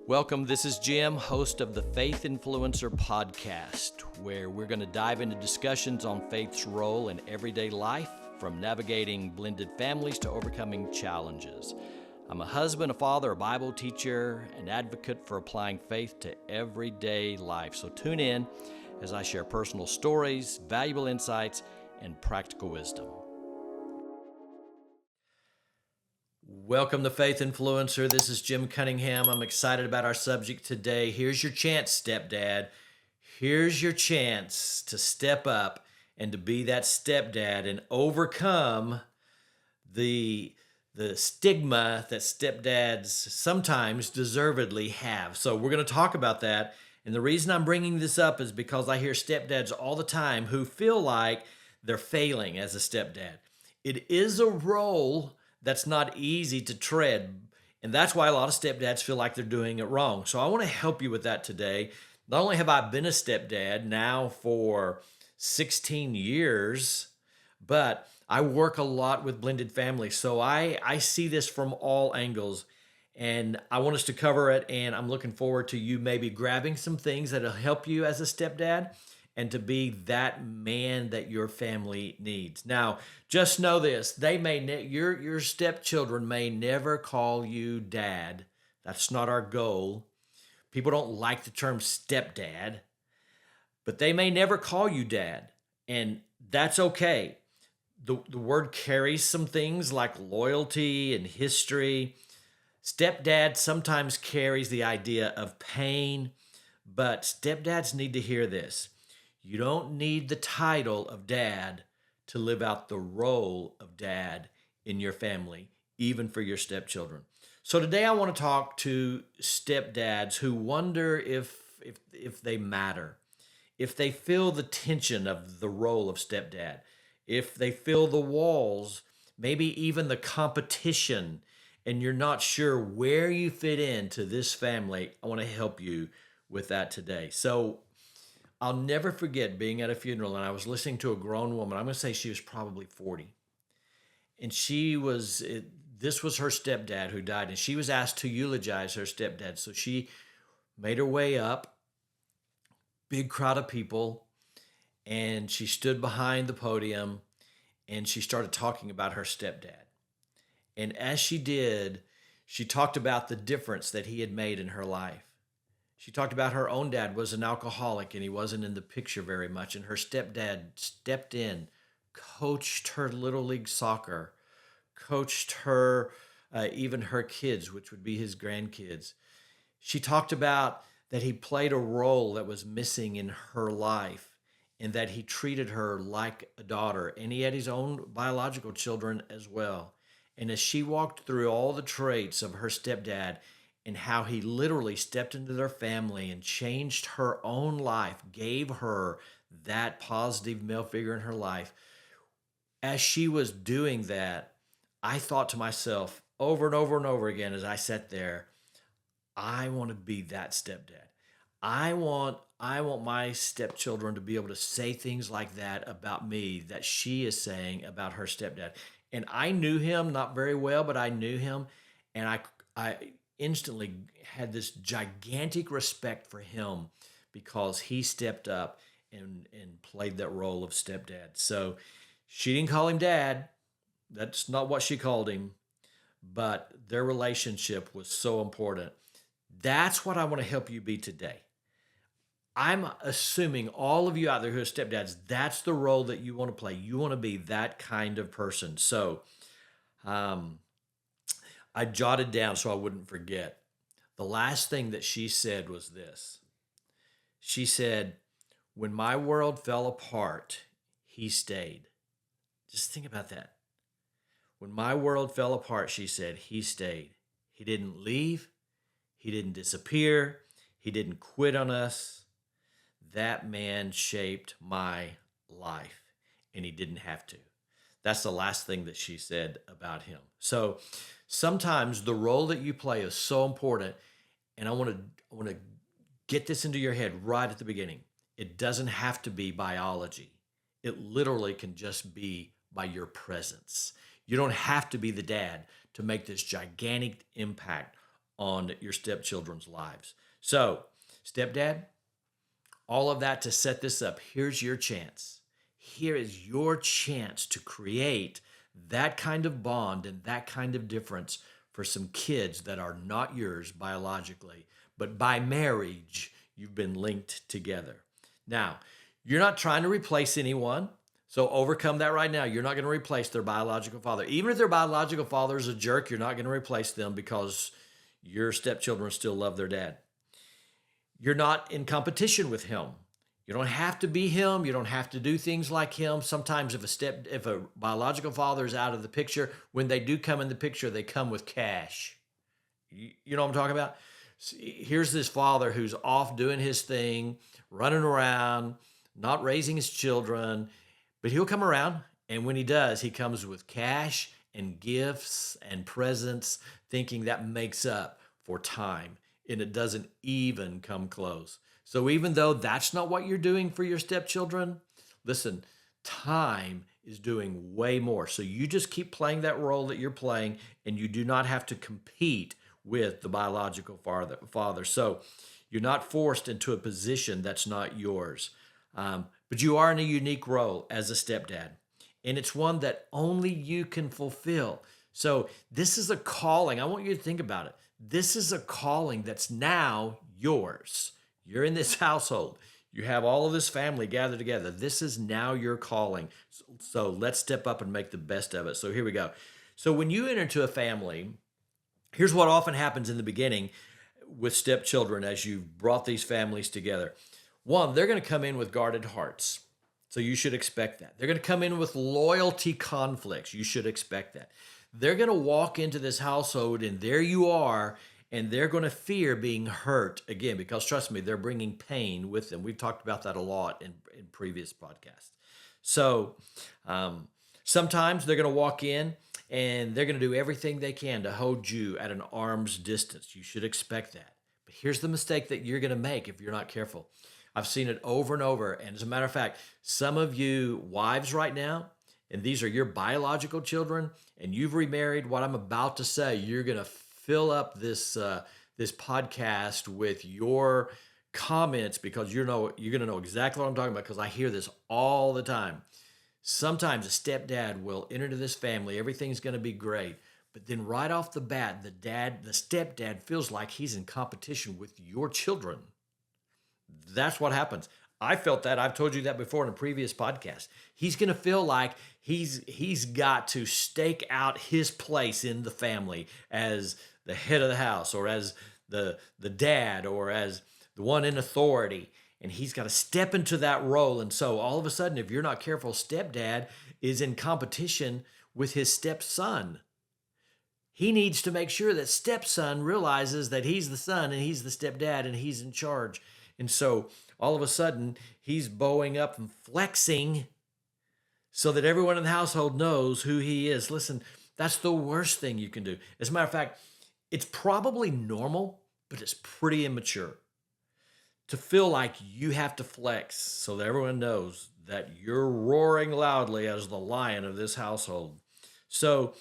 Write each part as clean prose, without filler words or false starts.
Welcome, this is Jim, host of the Faith Influencer podcast, where we're going to dive into discussions on faith's role in everyday life, from navigating blended families to overcoming challenges. I'm a husband, a father, a Bible teacher, an advocate for applying faith to everyday life. So tune in as I share personal stories, valuable insights, and practical wisdom. Welcome to Faith Influencer. This is Jim Cunningham. I'm excited about our subject today. Here's your chance, stepdad. Here's your chance to step up and to be that stepdad and overcome the stigma that stepdads sometimes deservedly have. So we're going to talk about that. And the reason I'm bringing this up is because I hear stepdads all the time who feel like they're failing as a stepdad. It is a role that's not easy to tread. And that's why a lot of stepdads feel like they're doing it wrong. So I want to help you with that today. Not only have I been a stepdad now for 16 years, but I work a lot with blended families. So I see this from all angles. And I want us to cover it. And I'm looking forward to you maybe grabbing some things that'll help you as a stepdad and to be that man that your family needs. Now, just know this: your stepchildren may never call you dad. That's not our goal. People don't like the term stepdad, but they may never call you dad, and that's okay. The word carries some things like loyalty and history. Stepdad sometimes carries the idea of pain, but stepdads need to hear this. You don't need the title of dad to live out the role of dad in your family, even for your stepchildren. So today I want to talk to stepdads who wonder if they matter, if they feel the tension of the role of stepdad, if they feel the walls, maybe even the competition, and you're not sure where you fit into this family. I want to help you with that today. So I'll never forget being at a funeral, and I was listening to a grown woman. I'm going to say she was probably 40. And this was her stepdad who died, and she was asked to eulogize her stepdad. So she made her way up, big crowd of people, and she stood behind the podium, and she started talking about her stepdad. And as she did, she talked about the difference that he had made in her life. She talked about her own dad was an alcoholic and he wasn't in the picture very much. And her stepdad stepped in, coached her little league soccer, coached her, even her kids, which would be his grandkids. She talked about that he played a role that was missing in her life and that he treated her like a daughter. And he had his own biological children as well. And as she walked through all the traits of her stepdad, and how he literally stepped into their family and changed her own life, gave her that positive male figure in her life. As she was doing that, I thought to myself over and over and over again as I sat there, I want to be that stepdad. I want my stepchildren to be able to say things like that about me that she is saying about her stepdad. And I knew him, not very well, but I knew him, and I instantly had this gigantic respect for him because he stepped up and played that role of stepdad. So she didn't call him dad. That's not what she called him, but their relationship was so important. That's what I want to help you be today. I'm assuming all of you out there who are stepdads, that's the role that you want to play. You want to be that kind of person. So, I jotted down so I wouldn't forget. The last thing that she said was this. She said, when my world fell apart, he stayed. Just think about that. When my world fell apart, she said, he stayed. He didn't leave. He didn't disappear. He didn't quit on us. That man shaped my life, and he didn't have to. That's the last thing that she said about him. So sometimes the role that you play is so important, and I want to get this into your head right at the beginning. It doesn't have to be biology. It literally can just be by your presence. You don't have to be the dad to make this gigantic impact on your stepchildren's lives. So, stepdad, all of that to set this up. Here's your chance. Here is your chance to create that kind of bond and that kind of difference for some kids that are not yours biologically, but by marriage, you've been linked together. Now, you're not trying to replace anyone. So overcome that right now. You're not going to replace their biological father. Even if their biological father is a jerk, you're not going to replace them because your stepchildren still love their dad. You're not in competition with him. You don't have to be him. You don't have to do things like him. Sometimes if a biological father is out of the picture, when they do come in the picture, they come with cash. You know what I'm talking about? Here's this father who's off doing his thing, running around, not raising his children, but he'll come around. And when he does, he comes with cash and gifts and presents, thinking that makes up for time. And it doesn't even come close. So even though that's not what you're doing for your stepchildren, listen, time is doing way more. So you just keep playing that role that you're playing, and you do not have to compete with the biological father. So you're not forced into a position that's not yours. But you are in a unique role as a stepdad, and it's one that only you can fulfill. So this is a calling. I want you to think about it. This is a calling that's now yours. You're in this household. You have all of this family gathered together. This is now your calling. So let's step up and make the best of it. So here we go. So when you enter into a family, here's what often happens in the beginning with stepchildren as you've brought these families together. One, they're going to come in with guarded hearts. So you should expect that. They're going to come in with loyalty conflicts. You should expect that. They're going to walk into this household, and there you are, and they're going to fear being hurt again, because trust me, they're bringing pain with them. We've talked about that a lot in previous podcasts. So sometimes they're going to walk in and they're going to do everything they can to hold you at an arm's distance. You should expect that. But here's the mistake that you're going to make if you're not careful. I've seen it over and over. And as a matter of fact, some of you wives right now, and these are your biological children, and you've remarried, what I'm about to say, you're going to fill up this podcast with your comments, because you're going to know exactly what I'm talking about, because I hear this all the time. Sometimes a stepdad will enter into this family, everything's going to be great, but then right off the bat, the stepdad feels like he's in competition with your children. That's what happens. I felt that. I've told you that before in a previous podcast. He's going to feel like he's got to stake out his place in the family as the head of the house, or as the dad, or as the one in authority. And he's got to step into that role. And so all of a sudden, if you're not careful, stepdad is in competition with his stepson. He needs to make sure that stepson realizes that he's the son and he's the stepdad and he's in charge. And so all of a sudden, he's bowing up and flexing so that everyone in the household knows who he is. Listen, that's the worst thing you can do. As a matter of fact, it's probably normal, but it's pretty immature to feel like you have to flex so that everyone knows that you're roaring loudly as the lion of this household. So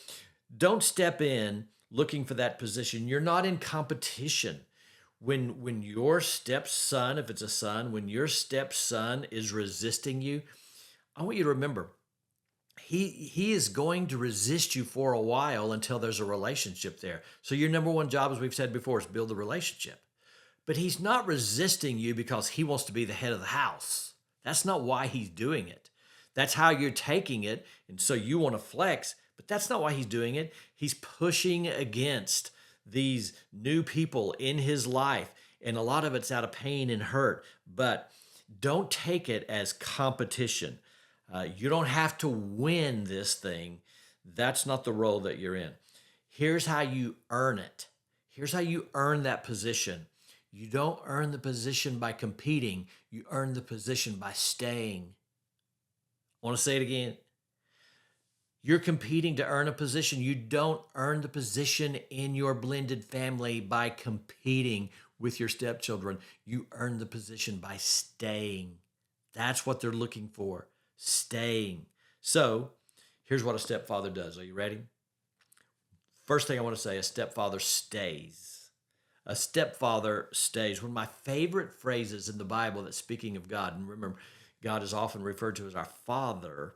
don't step in looking for that position. You're not in competition. When your stepson, if it's a son, when your stepson is resisting you, I want you to remember, he is going to resist you for a while until there's a relationship there. So your number one job, as we've said before, is build a relationship. But he's not resisting you because he wants to be the head of the house. That's not why he's doing it. That's how you're taking it. And so you want to flex, but that's not why he's doing it. He's pushing against these new people in his life. And a lot of it's out of pain and hurt. But don't take it as competition. You don't have to win this thing. That's not the role that you're in. Here's how you earn it. Here's how you earn that position. You don't earn the position by competing. You earn the position by staying. I want to say it again. You're competing to earn a position. You don't earn the position in your blended family by competing with your stepchildren. You earn the position by staying. That's what they're looking for, staying. So here's what a stepfather does. Are you ready? First thing I want to say, a stepfather stays. A stepfather stays. One of my favorite phrases in the Bible that's speaking of God, and remember, God is often referred to as our Father,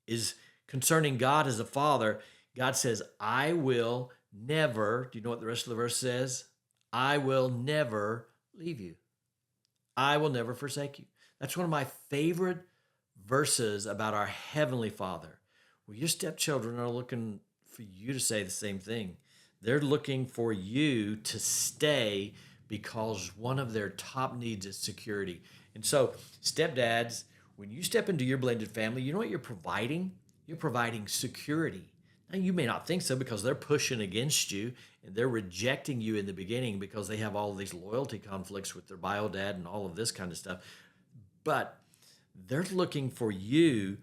is concerning God as a father. God says, I will never, do you know what the rest of the verse says? I will never leave you. I will never forsake you. That's one of my favorite verses about our Heavenly Father. Well, your stepchildren are looking for you to say the same thing. They're looking for you to stay because one of their top needs is security. And so, stepdads, when you step into your blended family, you know what you're providing? You're providing security. Now, you may not think so because they're pushing against you and they're rejecting you in the beginning because they have all of these loyalty conflicts with their bio dad and all of this kind of stuff. But they're looking for you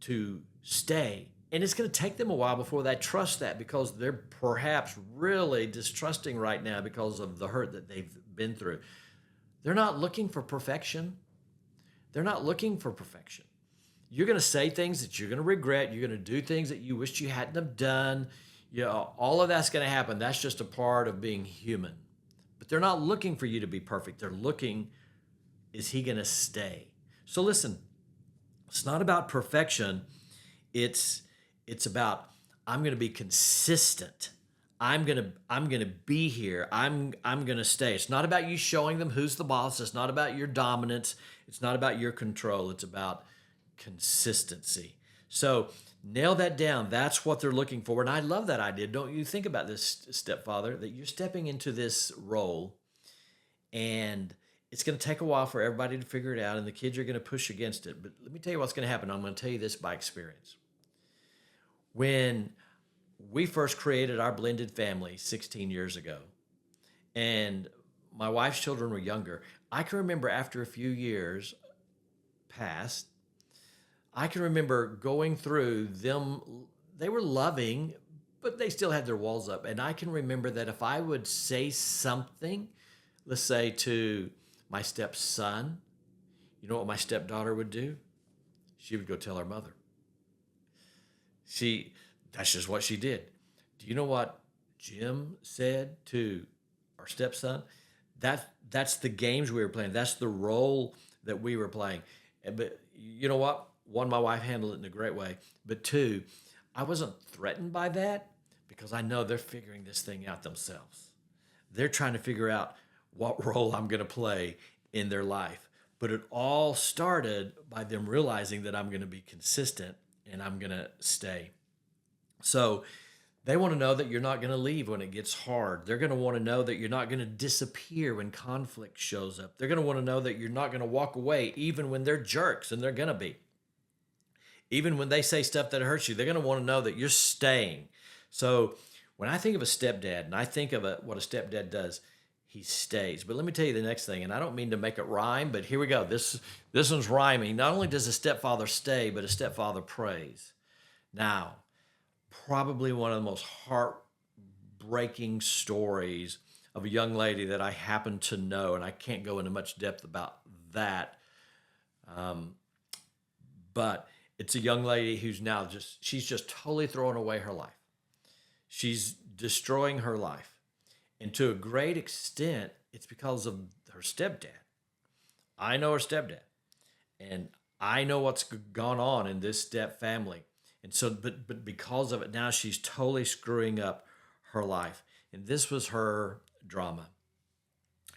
to stay. And it's going to take them a while before they trust that because they're perhaps really distrusting right now because of the hurt that they've been through. They're not looking for perfection. They're not looking for perfection. You're going to say things that you're going to regret. You're going to do things that you wished you hadn't have done. All of that's going to happen. That's just a part of being human. But they're not looking for you to be perfect. They're looking, is he going to stay? So listen, it's not about perfection. It's about, I'm going to be consistent. I'm going to be here. I'm going to stay. It's not about you showing them who's the boss. It's not about your dominance. It's not about your control. It's about consistency. So nail that down. That's what they're looking for. And I love that idea. Don't you think about this, stepfather, that you're stepping into this role and it's going to take a while for everybody to figure it out and the kids are going to push against it. But let me tell you what's going to happen. I'm going to tell you this by experience. When we first created our blended family 16 years ago, and my wife's children were younger, I can remember after a few years passed, I can remember going through them. They were loving, but they still had their walls up. And I can remember that if I would say something, let's say to my stepson, you know what my stepdaughter would do? She would go tell her mother. That's just what she did. Do you know what Jim said to our stepson? That's the games we were playing. That's the role that we were playing. But you know what? One, my wife handled it in a great way. But two, I wasn't threatened by that because I know they're figuring this thing out themselves. They're trying to figure out what role I'm going to play in their life. But it all started by them realizing that I'm going to be consistent and I'm going to stay. So they want to know that you're not going to leave when it gets hard. They're going to want to know that you're not going to disappear when conflict shows up. They're going to want to know that you're not going to walk away even when they're jerks, and they're going to be. Even when they say stuff that hurts you, they're going to want to know that you're staying. So when I think of a stepdad and I think of what a stepdad does, he stays. But let me tell you the next thing, and I don't mean to make it rhyme, but here we go. This one's rhyming. Not only does a stepfather stay, but a stepfather prays. Now, probably one of the most heartbreaking stories of a young lady that I happen to know, and I can't go into much depth about that, but it's a young lady who's now she's just totally throwing away her life. She's destroying her life. And to a great extent, it's because of her stepdad. I know her stepdad. And I know what's gone on in this step family. And so, but because of it, now she's totally screwing up her life. And this was her drama.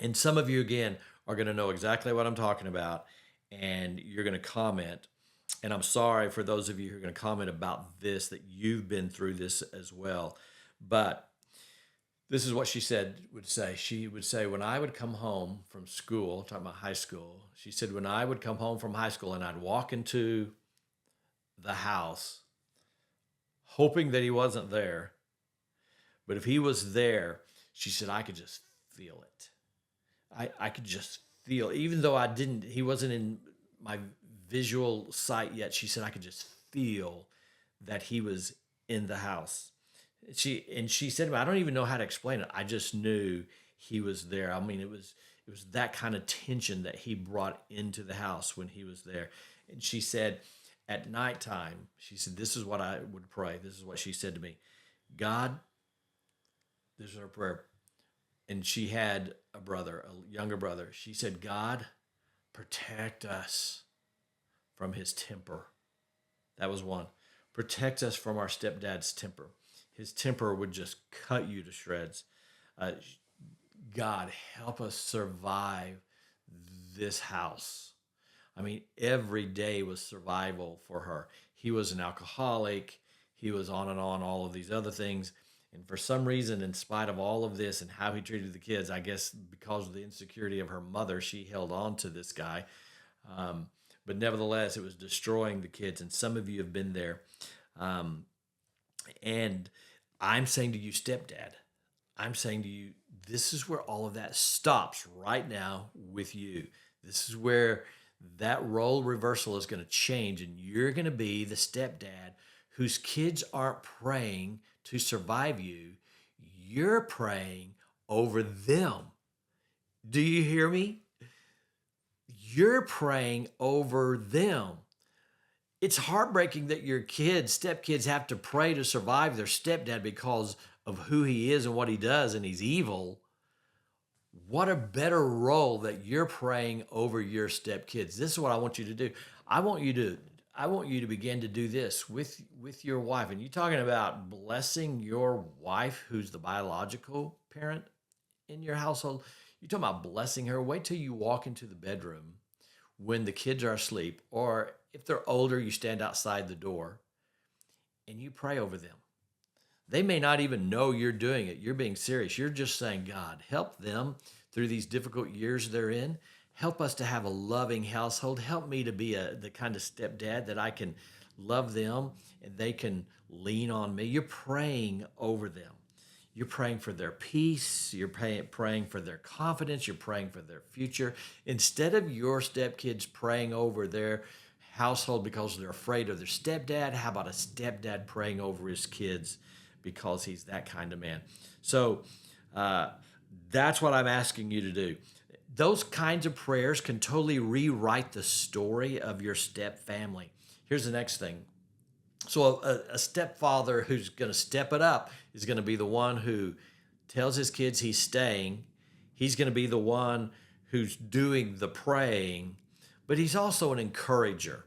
And some of you, again, are going to know exactly what I'm talking about. And you're going to comment. And I'm sorry for those of you who are going to comment about this, that you've been through this as well. But this is what she would say. She would say, when I would come home from school, talking about high school, she said, when I would come home from high school and I'd walk into the house, hoping that he wasn't there, but if he was there, she said, I could just feel it. I could just feel, even though he wasn't in my visual sight yet, she said, I could just feel that he was in the house. She said to me, I don't even know how to explain it. I just knew he was there. I mean, it was that kind of tension that he brought into the house when he was there. And she said, at nighttime, she said, this is what I would pray. This is what she said to me. God, this is her prayer. and she had a brother, a younger brother. She said, God, protect us from his temper. That was one. Protect us from our stepdad's temper. His temper would just cut you to shreds. Uh, God, help us survive this house. I mean, every day was survival for her. He was an alcoholic. He was on and on, all of these other things. And for some reason, in spite of all of this and how he treated the kids, I guess because of the insecurity of her mother, she held on to this guy. Um, but nevertheless, it was destroying the kids. And some of you have been there. Um, and I'm saying to you, stepdad, I'm saying to you, this is where all of that stops right now with you. This is where that role reversal is going to change, and you're going to be the stepdad whose kids aren't praying to survive you. You're praying over them. Do you hear me? You're praying over them. It's heartbreaking that your kids, stepkids, have to pray to survive their stepdad because of who he is and what he does, and he's evil. What a better role that you're praying over your stepkids. This is what I want you to do. I want you to begin to do this with your wife. And you're talking about blessing your wife, who's the biological parent in your household. You're talking about blessing her. Wait till you walk into the bedroom when the kids are asleep, or if they're older, you stand outside the door and you pray over them. They may not even know you're doing it. You're being serious. You're just saying, God, help them through these difficult years they're in. Help us to have a loving household. Help me to be the kind of stepdad that I can love them and they can lean on me. You're praying over them. You're praying for their peace. You're praying for their confidence. You're praying for their future. Instead of your stepkids praying over their household because they're afraid of their stepdad, how about a stepdad praying over his kids because he's that kind of man? So that's what I'm asking you to do. Those kinds of prayers can totally rewrite the story of your step family. Here's the next thing. So a stepfather who's going to step it up is going to be the one who tells his kids he's staying. He's going to be the one who's doing the praying, but he's also an encourager.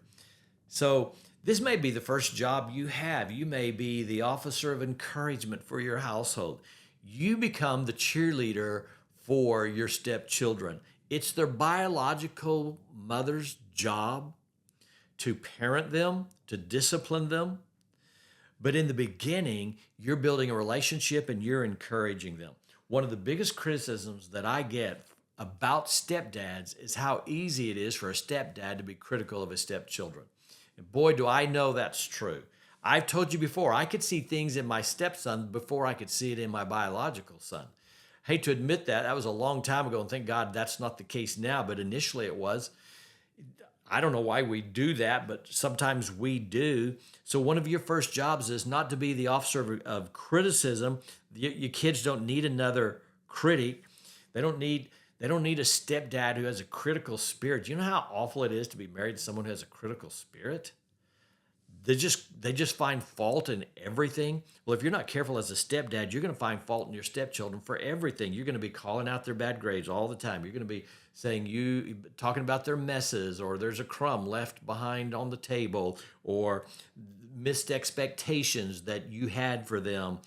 So this may be the first job you have. You may be the officer of encouragement for your household. You become the cheerleader for your stepchildren. It's their biological mother's job to parent them, to discipline them. But in the beginning, you're building a relationship and you're encouraging them. One of the biggest criticisms that I get about stepdads is how easy it is for a stepdad to be critical of his stepchildren. And boy, do I know that's true. I've told you before, I could see things in my stepson before I could see it in my biological son. Hate to admit that. That was a long time ago, and thank God that's not the case now, but initially it was. I don't know why we do that, but sometimes we do. So one of your first jobs is not to be the officer of criticism. Your kids don't need another critic. They don't need a stepdad who has a critical spirit. Do you know how awful it is to be married to someone who has a critical spirit? They just find fault in everything. Well, if you're not careful as a stepdad, you're going to find fault in your stepchildren for everything. You're going to be calling out their bad grades all the time. You're going to be talking about their messes, or there's a crumb left behind on the table, or missed expectations that you had for them.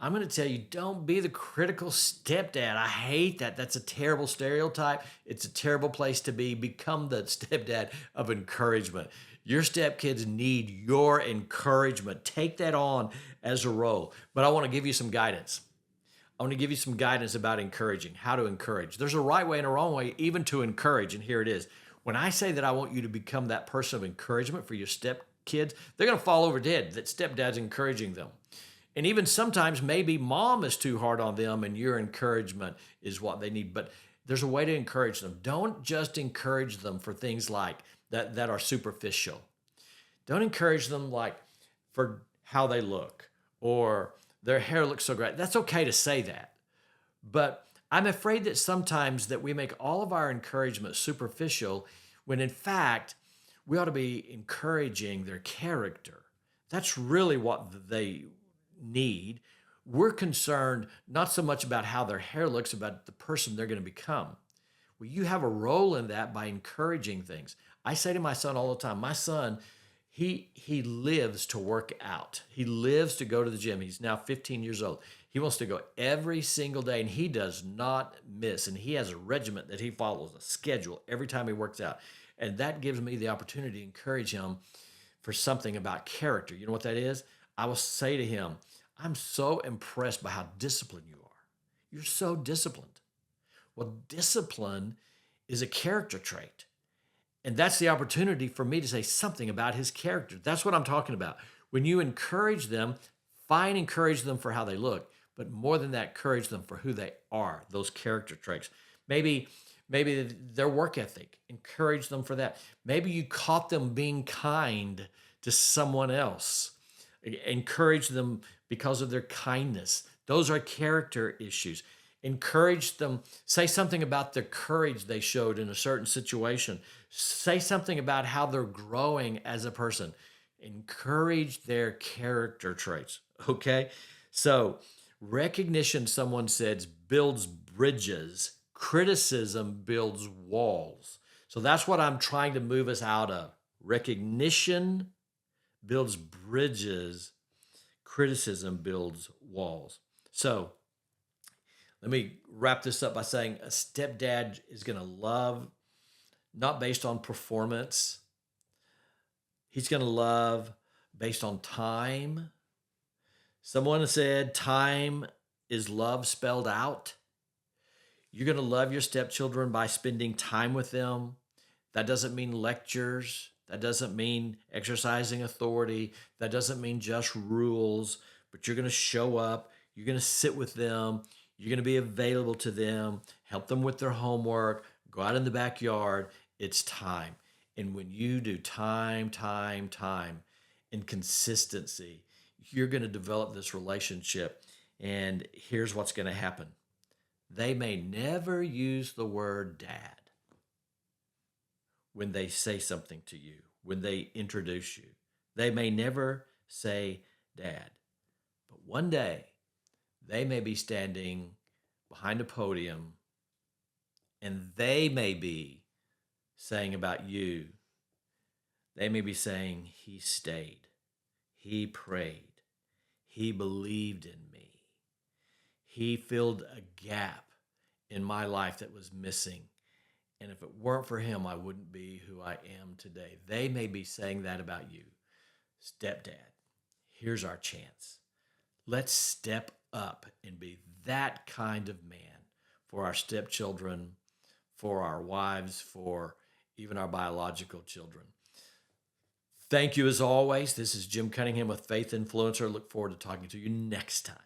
I'm going to tell you, don't be the critical stepdad. I hate that. That's a terrible stereotype. It's a terrible place to be. Become the stepdad of encouragement. Your stepkids need your encouragement. Take that on as a role. But I want to give you some guidance. I want to give you some guidance about encouraging, how to encourage. There's a right way and a wrong way even to encourage, and here it is. When I say that I want you to become that person of encouragement for your stepkids, they're going to fall over dead that stepdad's encouraging them. And even sometimes maybe mom is too hard on them and your encouragement is what they need. But there's a way to encourage them. Don't just encourage them for things like that are superficial. Don't encourage them like for how they look or their hair looks so great. That's okay to say that. But I'm afraid that sometimes that we make all of our encouragement superficial when in fact we ought to be encouraging their character. That's really what they need. We're concerned not so much about how their hair looks, about the person they're going to become. Well, you have a role in that by encouraging things. I say to my son all the time, my son, he lives to work out. He lives to go to the gym. He's now 15 years old. He wants to go every single day, and he does not miss. And he has a regiment that he follows, a schedule every time he works out. And that gives me the opportunity to encourage him for something about character. You know what that is? I will say to him, I'm so impressed by how disciplined you are. You're so disciplined. Well, discipline is a character trait. And that's the opportunity for me to say something about his character. That's what I'm talking about. When you encourage them, fine, encourage them for how they look, but more than that, encourage them for who they are, those character traits. Maybe their work ethic, encourage them for that. Maybe you caught them being kind to someone else. Encourage them because of their kindness. Those are character issues. Encourage them, say something about the courage they showed in a certain situation. Say something about how they're growing as a person. Encourage their character traits, okay? So, recognition, someone says, builds bridges. Criticism builds walls. So that's what I'm trying to move us out of. Recognition builds bridges. Criticism builds walls. So, let me wrap this up by saying a stepdad is going to love not based on performance. He's going to love based on time. Someone said time is love spelled out. You're going to love your stepchildren by spending time with them. That doesn't mean lectures. That doesn't mean exercising authority. That doesn't mean just rules, but you're going to show up. You're going to sit with them. You're going to be available to them, help them with their homework, go out in the backyard. It's time. And when you do time, and consistency, you're going to develop this relationship. And here's what's going to happen. They may never use the word dad when they say something to you, when they introduce you. They may never say dad. But one day, they may be standing behind a podium and they may be saying about you, they may be saying, he stayed, he prayed, he believed in me, he filled a gap in my life that was missing. And if it weren't for him, I wouldn't be who I am today. They may be saying that about you. Stepdad, here's our chance. Let's step up and be that kind of man for our stepchildren, for our wives, for even our biological children. Thank you as always. This is Jim Cunningham with Faith Influencer. Look forward to talking to you next time.